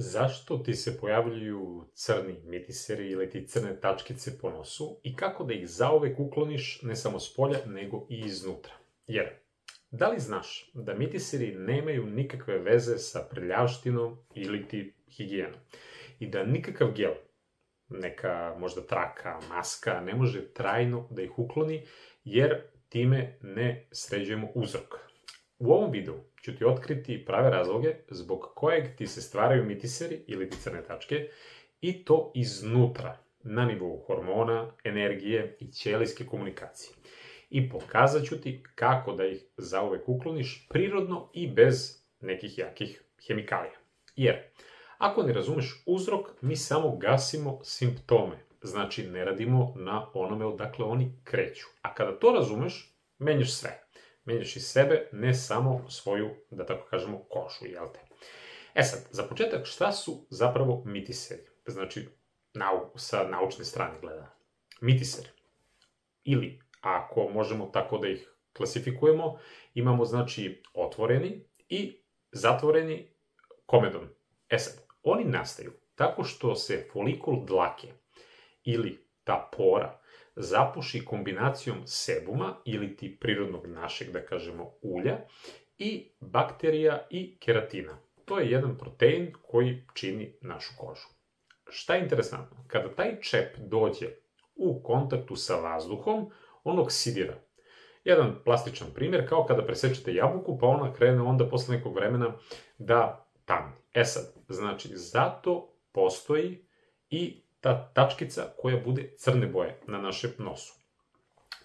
Zašto ti se pojavljuju crni mitiseri ili ti crne tačkice po nosu i kako da ih zauvek ukloniš ne samo s polja, nego i iznutra? Jer, da li znaš da mitiseri nemaju nikakve veze sa prljavštinom ili ti higijenom? I da nikakav gel, neka možda traka, maska, ne može trajno da ih ukloni, jer time ne sređujemo uzrok. U ovom videu ću ti otkriti prave razloge zbog kojeg ti se stvaraju mitiseri ili ti crne tačke i to iznutra, na nivou hormona, energije i ćelijske komunikacije. I pokazat ću ti kako da ih zauvek ukloniš prirodno i bez nekih jakih hemikalija. Jer, ako ne razumeš uzrok, mi samo gasimo simptome, znači ne radimo na onome odakle oni kreću. A kada to razumeš, menjaš sve. Menjaš i sebe, ne samo svoju, da tako kažemo, kožu, jel te? E sad, za početak, šta su zapravo mitiseri? Znači, sa naučne strane gledano. Mitiseri, ili, ako možemo tako da ih klasifikujemo, imamo, znači, otvoreni i zatvoreni komedon. E sad, oni nastaju tako što se folikul dlake ili ta pora zapuši kombinacijom sebuma ili ti prirodnog našeg, da kažemo, ulja i bakterija i keratina. To je jedan protein koji čini našu kožu. Šta je interesantno? Kada taj čep dođe u kontaktu sa vazduhom, on oksidira. Jedan plastičan primjer, kao kada presečete jabuku, pa ona krene onda posle nekog vremena da tamni. E sad, znači, zato postoji i ta tačkica koja bude crne boje na našem nosu.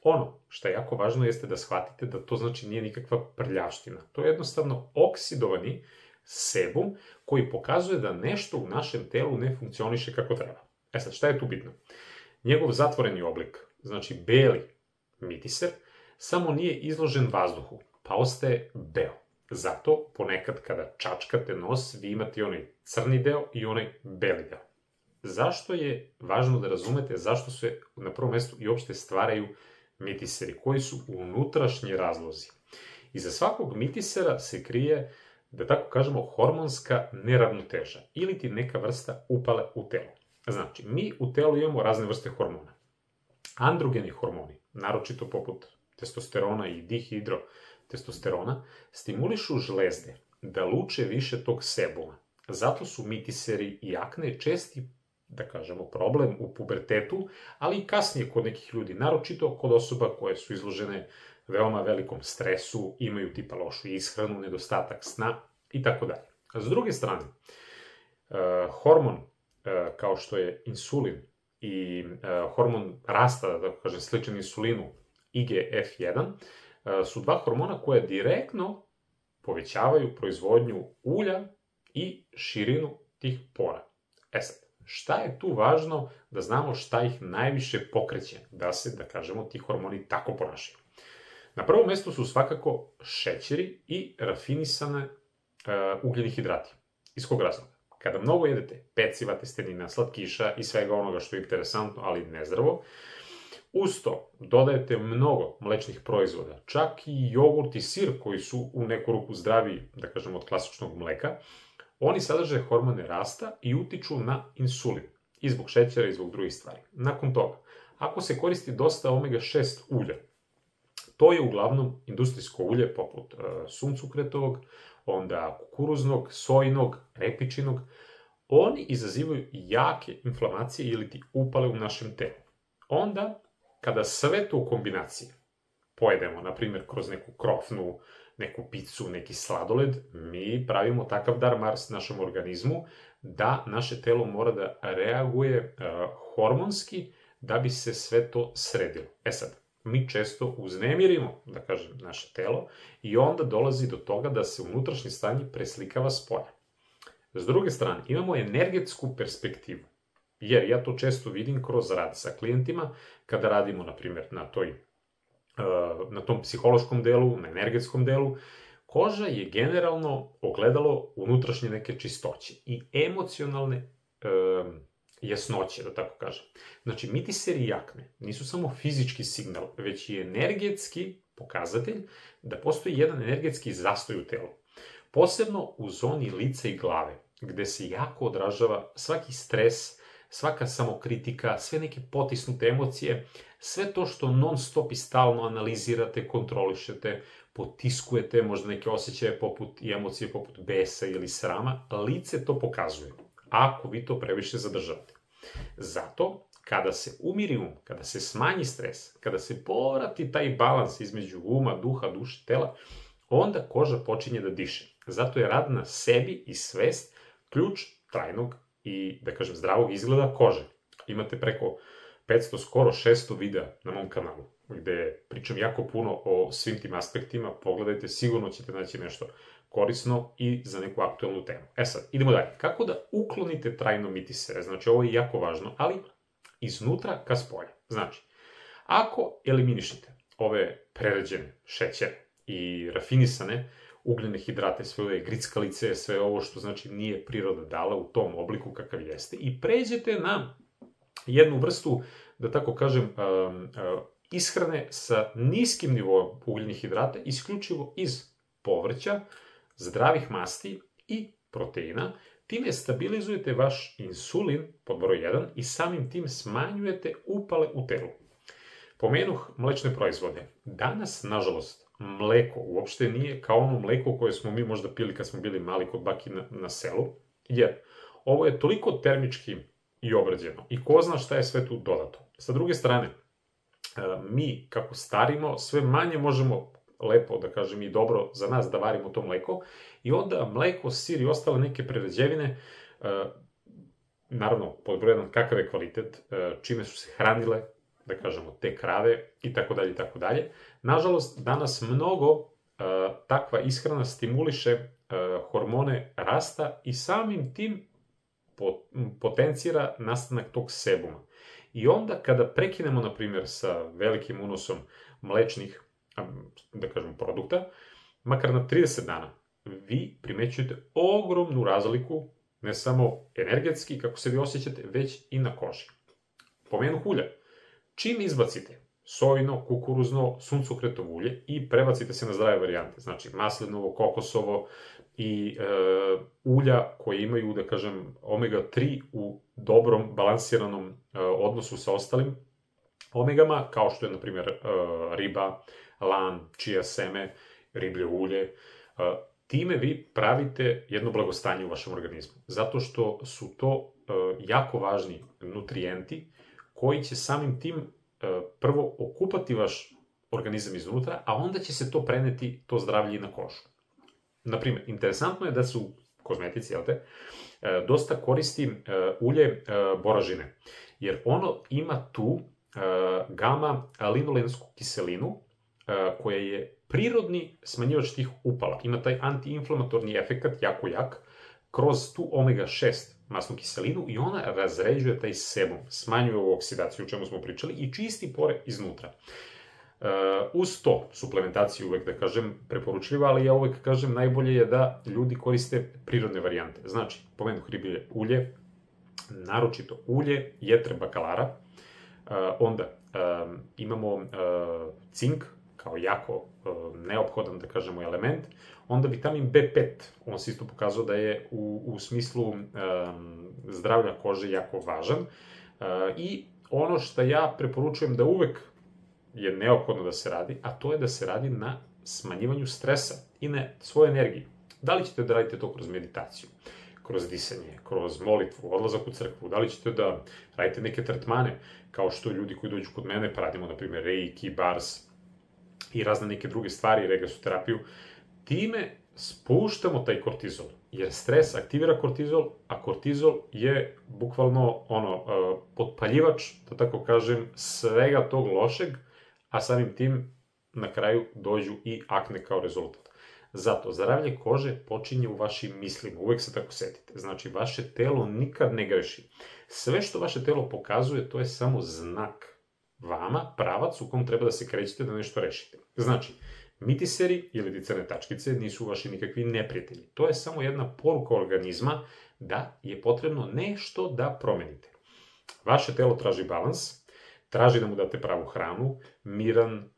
Ono što je jako važno jeste da shvatite da to znači nije nikakva prljavština. To je jednostavno oksidovani sebum koji pokazuje da nešto u našem telu ne funkcioniše kako treba. E sad, šta je tu bitno? Njegov zatvoreni oblik, znači beli mitiser, samo nije izložen vazduhu, pa ostaje beo. Zato, ponekad kada čačkate nos, vi imate onaj crni deo i onaj beli deo. Zašto je važno da razumete zašto se na prvom mestu i uopšte stvaraju mitiseri, koji su unutrašnji razlozi. Iza svakog mitisera se krije, da tako kažemo, hormonska neravnoteža ili ti neka vrsta upale u telu. Znači, mi u telu imamo razne vrste hormona. Androgeni hormoni, naročito poput testosterona i dihidrotestosterona, stimulišu žlezde da luče više tog sebuma. Zato su mitiseri i akne česti, da kažemo, problem u pubertetu, ali i kasnije kod nekih ljudi, naročito kod osoba koje su izložene veoma velikom stresu, imaju tipa lošu ishranu, nedostatak sna i tako dalje. S druge strane, hormon kao što je insulin i hormon rasta, da kažem, sličan insulinu, IGF-1, su dva hormona koje direktno povećavaju proizvodnju ulja i širinu tih pora. E sad, šta je tu važno da znamo šta ih najviše pokreće, da se, da kažemo, ti hormoni tako ponašaju? Na prvom mestu su svakako šećeri i rafinisane ugljeni hidrati. Iz kog razloga? Kada mnogo jedete peciva, testenina, slatkiša i svega onoga što je interesantno, ali nezdravo, uz to dodajete mnogo mlečnih proizvoda, čak i jogurt i sir koji su u neku ruku zdraviji, da kažemo, od klasičnog mleka, oni sadrže hormone rasta i utiču na insulin, i zbog šećera i zbog drugih stvari. Nakon toga, ako se koristi dosta omega-6 ulja, to je uglavnom industrijsko ulje poput suncukretovog, onda kukuruznog, sojinog, repičinog, oni izazivaju jake inflamacije ili ti upale u našem telu. Onda, kada sve to u kombinaciji pojedemo, na primjer, kroz neku krofnu, neku picu, neki sladoled, mi pravimo takav dar Mars našem organizmu da naše telo mora da reaguje hormonski da bi se sve to sredilo. E sad, mi često uznemirimo, da kažem, naše telo i onda dolazi do toga da se unutrašnje stanje preslikava s polja. S druge strane, imamo energetsku perspektivu, jer ja to često vidim kroz rad sa klijentima, kada radimo, na primjer, na tom psihološkom delu, na energetskom delu. Koža je generalno ogledalo unutrašnje neke čistoće i emocionalne jasnoće, da tako kažem. Znači, mitiseri i akne nisu samo fizički signal, već i energetski pokazatelj da postoji jedan energetski zastoj u telu. Posebno u zoni lica i glave. gde se jako odražava svaki stres, svaka samokritika, sve neke potisnute emocije, sve to što non stop i stalno analizirate, kontrolišete, potiskujete, možda neke osjećaje i emocije poput besa ili srama, lice to pokazuje, ako vi to previše zadržavate. Zato, kada se umiri um, kada se smanji stres, kada se povrati taj balans između uma, duha, duše, tela, onda koža počinje da diše. Zato je rad na sebi i svest ključ trajnog i, da kažem, zdravog izgleda kože. Imate preko 500, skoro 600 videa na mom kanalu, gde pričam jako puno o svim tim aspektima. Pogledajte, sigurno ćete naći nešto korisno i za neku aktuelnu temu. Sad, idemo dalje. Kako da uklonite trajno mitisere? Znači, ovo je jako važno, ali iznutra ka spolja. Znači, ako eliminišete ove prerađene šećere i rafinisane ugljene hidrate, sve ove grickalice, sve ovo što znači nije priroda dala u tom obliku kakav jeste, i pređete na jednu vrstu, da tako kažem, ishrane sa niskim nivoom ugljenih hidrata, isključivo iz povrća, zdravih masti i proteina, time stabilizujete vaš insulin, pod broj 1, i samim tim smanjujete upale u telu. Pomenuh mlečne proizvode. Danas, nažalost, mleko uopšte nije kao ono mleko koje smo mi možda pili kad smo bili mali kod baki na selu, jer ovo je toliko termički i obrađeno i ko zna šta je sve tu dodato. Sa druge strane, mi kako starimo, sve manje možemo lepo, da kažem, i dobro za nas da varimo to mleko, i onda mleko, sir i ostale neke prerađevine, naravno, pod broj 1, kakav je kvalitet, čime su se hranile, da kažemo, te krave, i tako dalje, i tako dalje. Nažalost, danas mnogo takva ishrana stimuliše hormone rasta i samim tim potencira nastanak tog sebuma. I onda, kada prekinemo, na primjer, sa velikim unosom mlečnih, da kažem, produkta, makar na 30 dana, vi primećujete ogromnu razliku, ne samo energetski, kako se vi osjećate, već i na koži. Pomenuh ulja. Čim izbacite sojino, kukuruzno, suncokretovo ulje i prebacite se na zdrave varijante, znači maslinovo, kokosovo i ulja koje imaju, da kažem, omega-3 u dobrom, balansiranom odnosu sa ostalim omegama, kao što je, na primjer, riba, lan, čija seme, riblje ulje. Time vi pravite jedno blagostanje u vašem organizmu, zato što su to jako važni nutrijenti koji će samim tim prvo okupati vaš organizam iznutra, a onda će se to preneti, to zdravlje, i na kožu. Naprimjer, interesantno je da se u kozmetici, dosta koristi ulje boražine, jer ono ima tu gama-linolensku kiselinu, koja je prirodni smanjivač tih upala. Ima taj antiinflamatorni efekat, jako jak, kroz tu omega-6 masnu kiselinu, i ona razređuje taj sebum, smanjuje ovu oksidaciju o čemu smo pričali i čisti pore iznutra. Uz to, suplementaciju uvek, da kažem, preporučljiva, ali ja uvek kažem najbolje je da ljudi koriste prirodne varijante. Znači, pomenuh riblje ulje, naročito ulje jetre bakalara, onda imamo cink kao jako neophodan, da kažemo, element, onda vitamin B5, on se isto pokazao da je u smislu zdravlja kože jako važan, i ono što ja preporučujem da uvek je neophodno da se radi, a to je da se radi na smanjivanju stresa i na svojoj energiji. Da li ćete da radite to kroz meditaciju, kroz disanje, kroz molitvu, odlazak u crkvu, da li ćete da radite neke tretmane, kao što ljudi koji dođu kod mene, pa radimo, na primjer, reiki, bars i razne neke druge stvari, regasoterapiju, time spuštamo taj kortizol, jer stres aktivira kortizol, a kortizol je bukvalno potpaljivač, da tako kažem, svega tog lošeg, a samim tim na kraju dođu i akne kao rezultat. Zato, zdravlje kože počinje u vašim mislima, uvek se tako setite. Znači, vaše telo nikad ne greši. Sve što vaše telo pokazuje, to je samo znak vama, pravac u kom treba da se krećete da nešto rešite. Znači, mitiseri ili crne tačkice nisu vaši nikakvi neprijatelji. To je samo jedna poruka organizma da je potrebno nešto da promenite. Vaše telo traži balans, traži da mu date pravu hranu, miran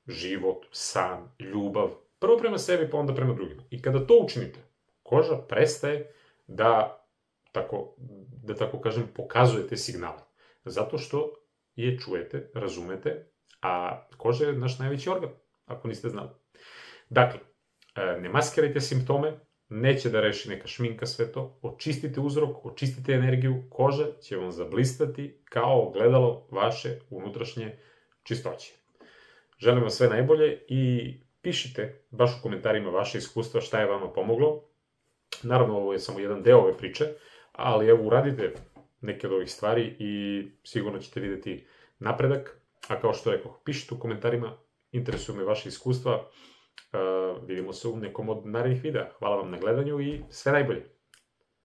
život, san, ljubav, prvo prema sebi, pa onda prema drugima. I kada to učinite, koža prestaje da tako kažem, pokazujete signale. Zato što je čujete, razumete, a koža je naš najveći organ, ako niste znali. Dakle, ne maskirajte simptome, neće da reši neka šminka sve to, očistite uzrok, očistite energiju, koža će vam zablistati kao ogledalo vaše unutrašnje čistoće. Želim vam sve najbolje i pišite baš u komentarima vaše iskustva šta je vama pomoglo. Naravno, ovo je samo jedan deo ove priče, ali evo, uradite neke od ovih stvari i sigurno ćete vidjeti napredak. A kao što rekoh, pišite u komentarima, interesuju me vaše iskustva. Vidimo se u nekom od narednih videa. Hvala vam na gledanju i sve najbolje.